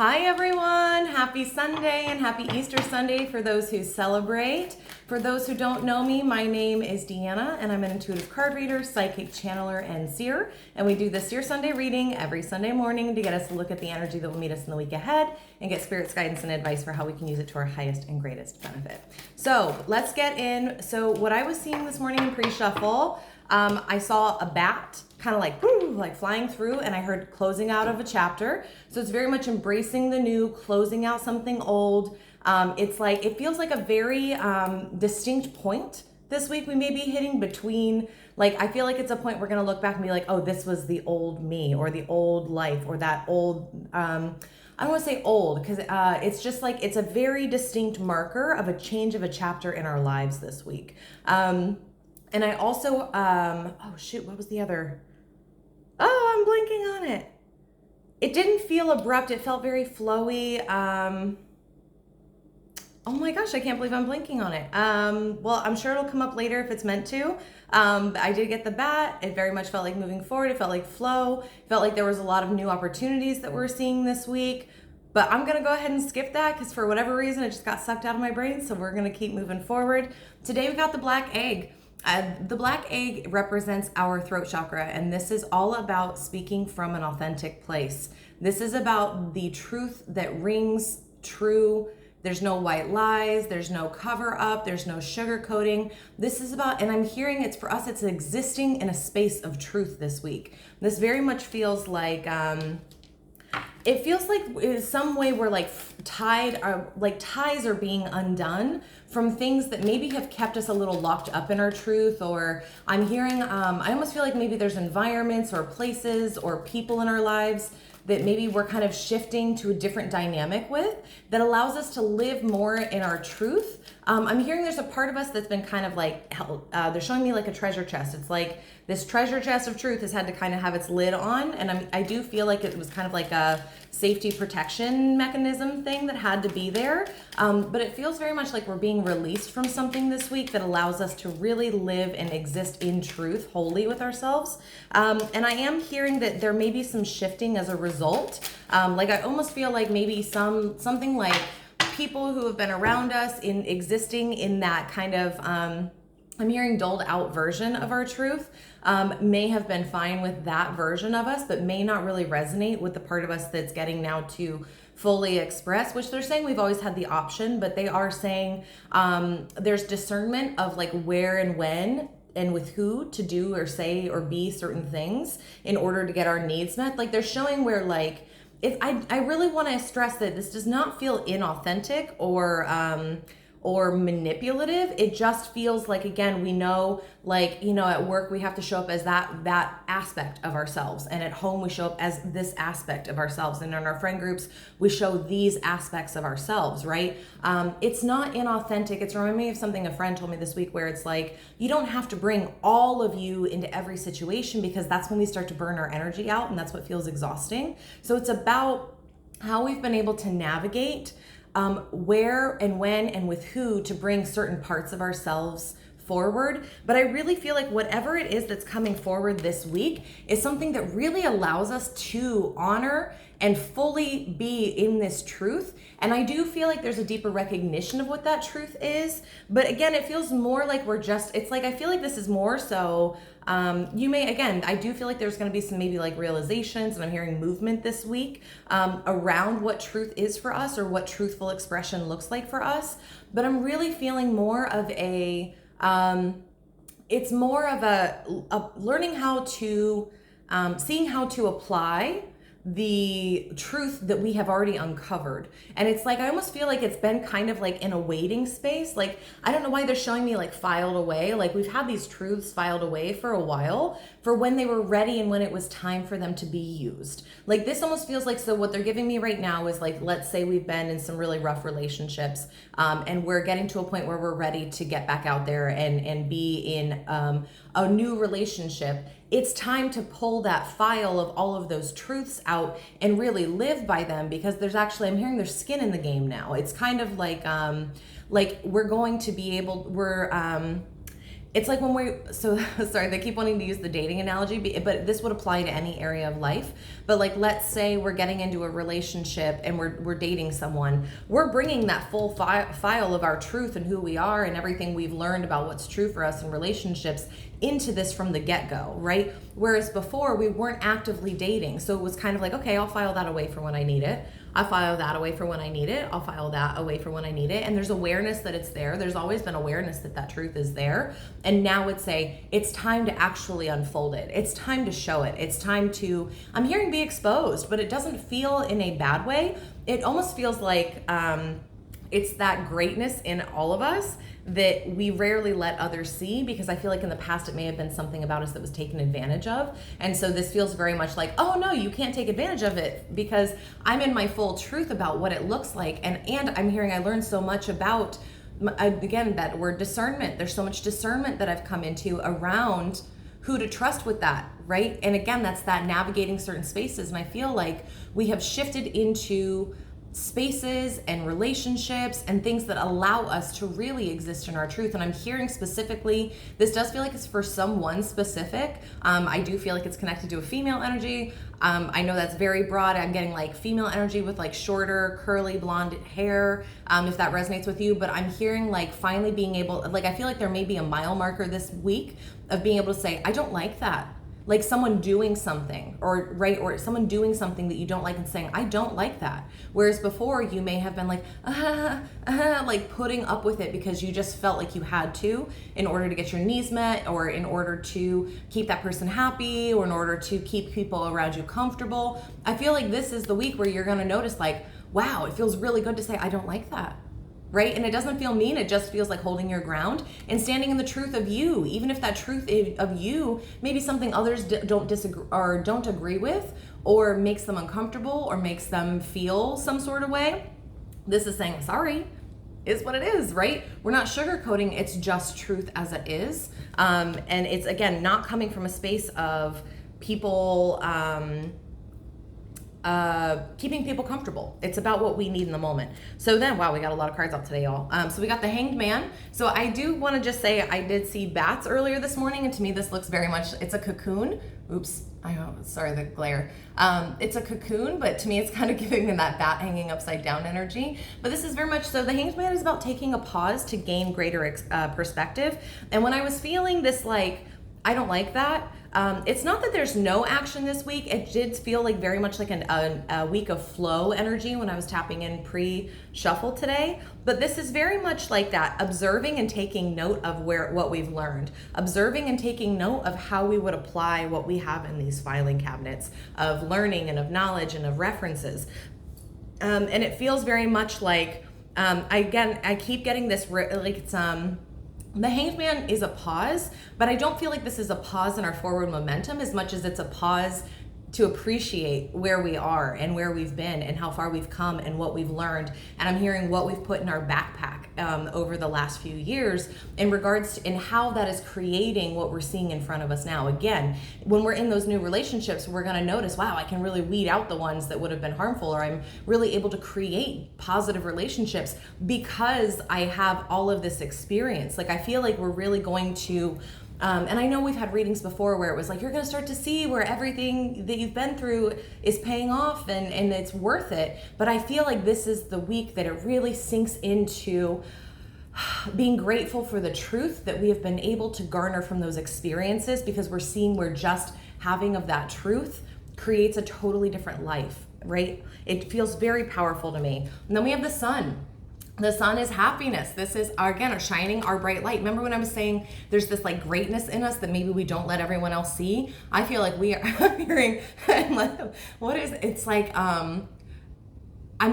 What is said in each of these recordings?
Hi everyone, happy Sunday and happy Easter Sunday for those who celebrate. For those who don't know me, my name is Deanna and I'm an intuitive card reader, psychic channeler, and seer. And we do the Seer Sunday reading every Sunday morning to get us to look at the energy that will meet us in the week ahead and get spirit's guidance and advice for how we can use it to our highest and greatest benefit. So let's get in. So what I was seeing this morning in pre-shuffle, I saw a bat kind of like flying through, and I heard closing out of a chapter. So it's very much embracing the new, closing out something old. It feels like a very distinct point this week we may be hitting between, I feel like it's a point we're going to look back and be like, oh, this was the old me or the old life or that old, I don't want to say old because it's just like it's a very distinct marker of a change of a chapter in our lives this week. And I also, what was the other? Oh, I'm blanking on it. It didn't feel abrupt. It felt very flowy. Oh my gosh, I can't believe I'm blanking on it. Well, I'm sure it'll come up later if it's meant to. I did get the bat. It very much felt like moving forward. It felt like flow. It felt like there was a lot of new opportunities that we're seeing this week. But I'm going to go ahead and skip that because for whatever reason, it just got sucked out of my brain. So we're going to keep moving forward. Today we got the black egg. The black egg represents our throat chakra, and this is all about speaking from an authentic place. This is about the truth that rings true. There's no white lies, there's no cover up, there's no sugarcoating. This is about, and I'm hearing it's for us, it's existing in a space of truth this week. This very much feels like, it feels like in some way we're ties are being undone from things that maybe have kept us a little locked up in our truth. Or I'm hearing, I almost feel like maybe there's environments or places or people in our lives that maybe we're kind of shifting to a different dynamic with that allows us to live more in our truth. I'm hearing there's a part of us that's been kind of they're showing me like a treasure chest. It's like this treasure chest of truth has had to kind of have its lid on. And I do feel like it was kind of like a safety protection mechanism thing that had to be there. But it feels very much like we're being released from something this week that allows us to really live and exist in truth wholly with ourselves. And I am hearing that there may be some shifting as a result. I almost feel like maybe something like people who have been around us in existing in that kind of, I'm hearing doled out version of our truth, may have been fine with that version of us, but may not really resonate with the part of us that's getting now to fully express, which they're saying we've always had the option, but they are saying there's discernment of where and when and with who to do or say or be certain things in order to get our needs met. They're showing where I really want to stress that this does not feel inauthentic or manipulative. It just feels like, again, we know, at work we have to show up as that aspect of ourselves, and at home we show up as this aspect of ourselves, and in our friend groups we show these aspects of ourselves, right? It's not inauthentic. It's reminding me of something a friend told me this week where it's you don't have to bring all of you into every situation because that's when we start to burn our energy out, and that's what feels exhausting. So it's about how we've been able to navigate where and when and with who to bring certain parts of ourselves forward. But I really feel like whatever it is that's coming forward this week is something that really allows us to honor and fully be in this truth. And I do feel like there's a deeper recognition of what that truth is. But again, it feels more like I feel like this is more so, I do feel like there's going to be some maybe realizations, and I'm hearing movement this week around what truth is for us or what truthful expression looks like for us. But I'm really feeling more of it's more of a learning how to, seeing how to apply the truth that we have already uncovered. And it's I almost feel like it's been kind of in a waiting space. I don't know why they're showing me filed away. We've had these truths filed away for a while for when they were ready and when it was time for them to be used. This almost feels so what they're giving me right now is let's say we've been in some really rough relationships, and we're getting to a point where we're ready to get back out there and be in a new relationship. It's time to pull that file of all of those truths out and really live by them, because I'm hearing there's skin in the game now. It's kind of we're going to be able, it's like when so sorry, they keep wanting to use the dating analogy, but this would apply to any area of life. But like, let's say we're getting into a relationship and we're dating someone. We're bringing that full file of our truth and who we are and everything we've learned about what's true for us in relationships into this from the get-go, right? Whereas before we weren't actively dating. So it was kind of like, okay, I'll file that away for when I need it. I'll file that away for when I need it. I'll file that away for when I need it. And there's awareness that it's there. There's always been awareness that that truth is there. And now it's time to actually unfold it. It's time to show it. It's time to, I'm hearing be exposed, but it doesn't feel in a bad way. It almost feels like it's that greatness in all of us that we rarely let others see, because I feel like in the past it may have been something about us that was taken advantage of. And so this feels very much like, oh no, you can't take advantage of it, because I'm in my full truth about what it looks like. And I'm hearing, I learned so much about, again, that word discernment. There's so much discernment that I've come into around who to trust with that, right? And again, that's that navigating certain spaces. And I feel like we have shifted into spaces and relationships and things that allow us to really exist in our truth. And I'm hearing specifically, this does feel like it's for someone specific. I do feel like it's connected to a female energy. I know that's very broad. I'm getting like female energy with like shorter, curly, blonde hair, if that resonates with you. But I'm hearing like finally being able, like, I feel like there may be a mile marker this week of being able to say, I don't like that. Like someone doing something, or someone doing something that you don't like and saying, I don't like that. Whereas before you may have been like, like putting up with it because you just felt like you had to in order to get your needs met, or in order to keep that person happy, or in order to keep people around you comfortable. I feel like this is the week where you're gonna notice like, wow, it feels really good to say, I don't like that. Right? And it doesn't feel mean. It just feels like holding your ground and standing in the truth of you, even if that truth of you may be something others don't disagree or don't agree with, or makes them uncomfortable, or makes them feel some sort of way. This is saying, sorry, is what it is, right? We're not sugarcoating. It's just truth as it is. And it's, again, not coming from a space of people, keeping people comfortable. It's about what we need in the moment. So then, wow, we got a lot of cards out today, y'all. So we got the Hanged Man. So I do want to just say, I did see bats earlier this morning, and to me this looks very much, it's a cocoon. Oops, sorry, the glare. It's a cocoon, but to me it's kind of giving me that bat hanging upside down energy. But this is very much, so the Hanged Man is about taking a pause to gain greater perspective. And when I was feeling this, like, I don't like that, it's not that there's no action this week. It did feel like very much like a week of flow energy when I was tapping in pre-shuffle today. But this is very much like that, observing and taking note of what we've learned, observing and taking note of how we would apply what we have in these filing cabinets of learning and of knowledge and of references. And it feels very much like, I keep getting this, like it's, the Hanged Man is a pause, but I don't feel like this is a pause in our forward momentum as much as it's a pause to appreciate where we are and where we've been and how far we've come and what we've learned. And I'm hearing what we've put in our backpack over the last few years in regards to, and how that is creating what we're seeing in front of us now. Again, when we're in those new relationships, we're going to notice, wow, I can really weed out the ones that would have been harmful, or I'm really able to create positive relationships because I have all of this experience. Like, I feel like we're really going to, and I know we've had readings before where it was like, you're going to start to see where everything that you've been through is paying off and it's worth it. But I feel like this is the week that it really sinks into being grateful for the truth that we have been able to garner from those experiences, because we're seeing where just having of that truth creates a totally different life, right? It feels very powerful to me. And then we have the Sun. The Sun is happiness. This is, again, shining our bright light. Remember when I was saying there's this like greatness in us that maybe we don't let everyone else see? I feel like we are hearing, what is, it's like, I'm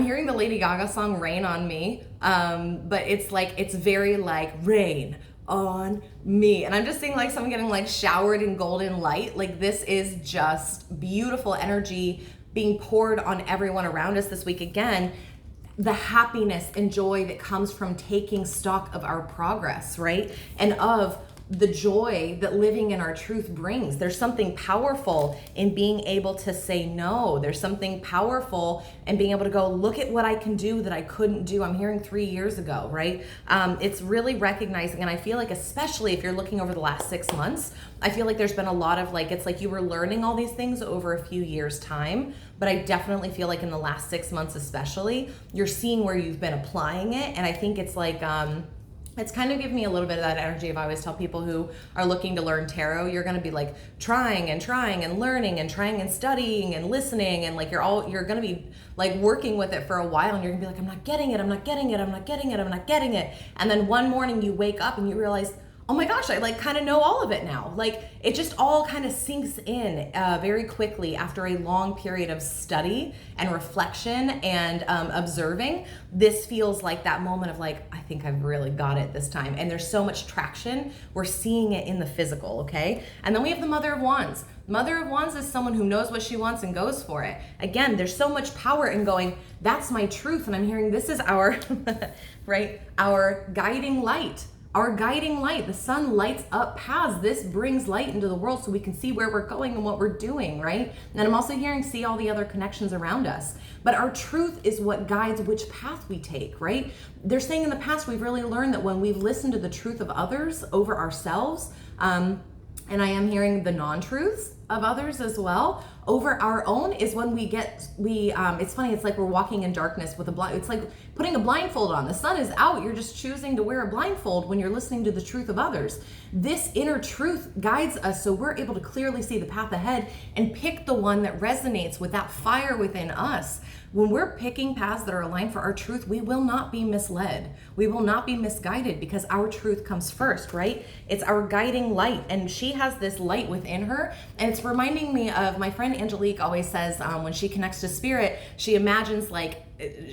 hearing the Lady Gaga song Rain on Me, but it's like, it's very like rain on me. And I'm just seeing like someone getting like showered in golden light. Like, this is just beautiful energy being poured on everyone around us this week. Again, the happiness and joy that comes from taking stock of our progress, right? And of the joy that living in our truth brings. There's something powerful in being able to say no. There's something powerful in being able to go, look at what I can do that I couldn't do. I'm hearing 3 years ago, right? It's really recognizing, and I feel like especially if you're looking over the last 6 months, I feel like there's been a lot of like, it's like you were learning all these things over a few years' time, but I definitely feel like in the last 6 months especially, you're seeing where you've been applying it. And I think it's like, it's kind of giving me a little bit of that energy of I always tell people who are looking to learn tarot, you're going to be like trying and learning and trying and studying and listening, and like you're going to be like working with it for a while, and you're going to be like, I'm not getting it. And then one morning you wake up and you realize, oh my gosh, I like kind of know all of it now. Like it just all kind of sinks in very quickly after a long period of study and reflection and observing. This feels like that moment of like, I think I've really got it this time. And there's so much traction. We're seeing it in the physical, okay? And then we have the Mother of Wands. Mother of Wands is someone who knows what she wants and goes for it. Again, there's so much power in going, that's my truth. And I'm hearing this is our, right? Our guiding light. Our guiding light. The sun lights up paths. This brings light into the world so we can see where we're going and what we're doing, right? And I'm also hearing, see all the other connections around us. But our truth is what guides which path we take, right? They're saying in the past, we've really learned that when we've listened to the truth of others over ourselves, and I am hearing the non-truths of others as well, over our own is when it's funny, it's like we're walking in darkness with it's like putting a blindfold on. The sun is out, you're just choosing to wear a blindfold when you're listening to the truth of others. This inner truth guides us so we're able to clearly see the path ahead and pick the one that resonates with that fire within us. When we're picking paths that are aligned for our truth, we will not be misled. We will not be misguided because our truth comes first, right? It's our guiding light, and she has this light within her, and it's reminding me of my friend Angelique always says when she connects to spirit, she imagines like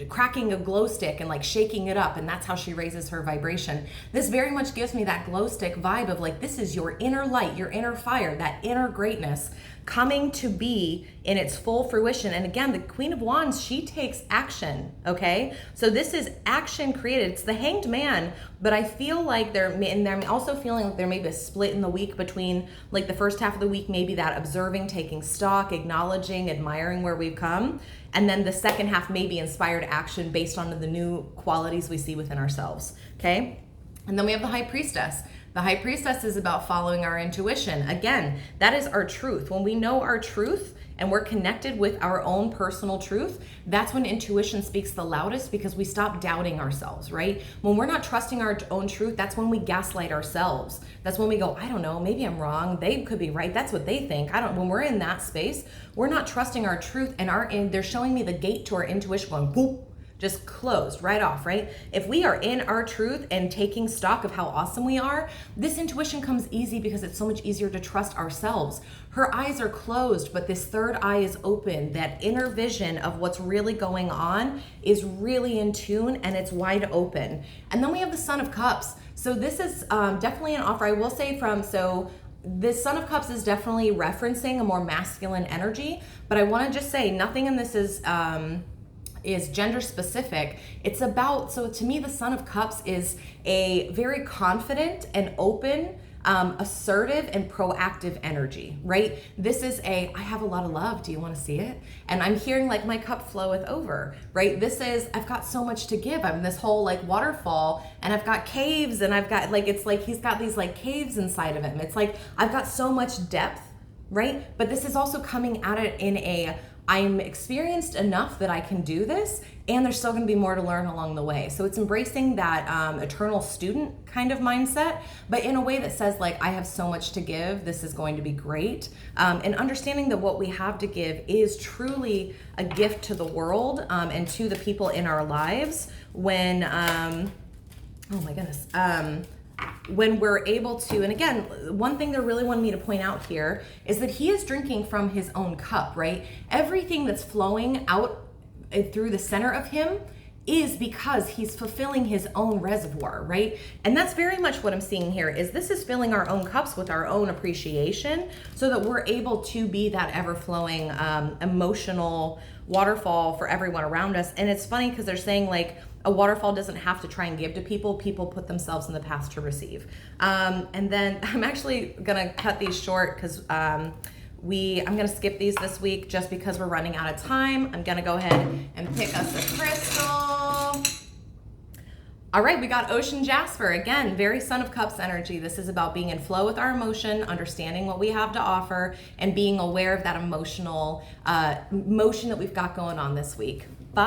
cracking a glow stick and like shaking it up, and that's how she raises her vibration. This very much gives me that glow stick vibe of like, this is your inner light, your inner fire, that inner greatness coming to be in its full fruition. And again, the Queen of Wands, she takes action, okay? So this is action created. It's the Hanged Man, but I feel like they're also feeling like there may be a split in the week between like the first half of the week, maybe that observing, taking stock, acknowledging, admiring where we've come. And then the second half may be inspired action based on the new qualities we see within ourselves, okay? And then we have the High Priestess. The High Priestess is about following our intuition. Again, that is our truth. When we know our truth and we're connected with our own personal truth, that's when intuition speaks the loudest because we stop doubting ourselves, right? When we're not trusting our own truth, that's when we gaslight ourselves. That's when we go, I don't know, maybe I'm wrong. They could be right. That's what they think. When we're in that space, we're not trusting our truth, and they're showing me the gate to our intuition going, whoop, just closed right off, right? If we are in our truth and taking stock of how awesome we are, this intuition comes easy because it's so much easier to trust ourselves. Her eyes are closed, but this third eye is open. That inner vision of what's really going on is really in tune and it's wide open. And then we have the Son of Cups. So this is definitely an offer. I will say this Son of Cups is definitely referencing a more masculine energy, but I want to just say nothing in this is gender specific. It's about, so to me, the Son of Cups is a very confident and open, assertive and proactive energy, right? This is I have a lot of love. Do you want to see it? And I'm hearing like my cup floweth over, right? This is, I've got so much to give. I'm this whole like waterfall, and I've got caves, and I've got like, it's like he's got these like caves inside of him. It's like, I've got so much depth, right? But this is also coming at it in I'm experienced enough that I can do this, and there's still going to be more to learn along the way. So it's embracing that eternal student kind of mindset, but in a way that says like, I have so much to give, this is going to be great. And understanding that what we have to give is truly a gift to the world and to the people in our lives when, oh my goodness, when we're able to, and again, one thing they really wanted me to point out here is that he is drinking from his own cup, right? Everything that's flowing out through the center of him is because he's fulfilling his own reservoir, right? And that's very much what I'm seeing here is this is filling our own cups with our own appreciation so that we're able to be that ever-flowing emotional waterfall for everyone around us. And it's funny because they're saying like, a waterfall doesn't have to try and give to people. People put themselves in the path to receive. And then I'm actually gonna cut these short because I'm gonna skip these this week just because we're running out of time. I'm gonna go ahead and pick us a crystal. All right, we got Ocean Jasper. Again, very Son of Cups energy. This is about being in flow with our emotion, understanding what we have to offer, and being aware of that emotional motion that we've got going on this week.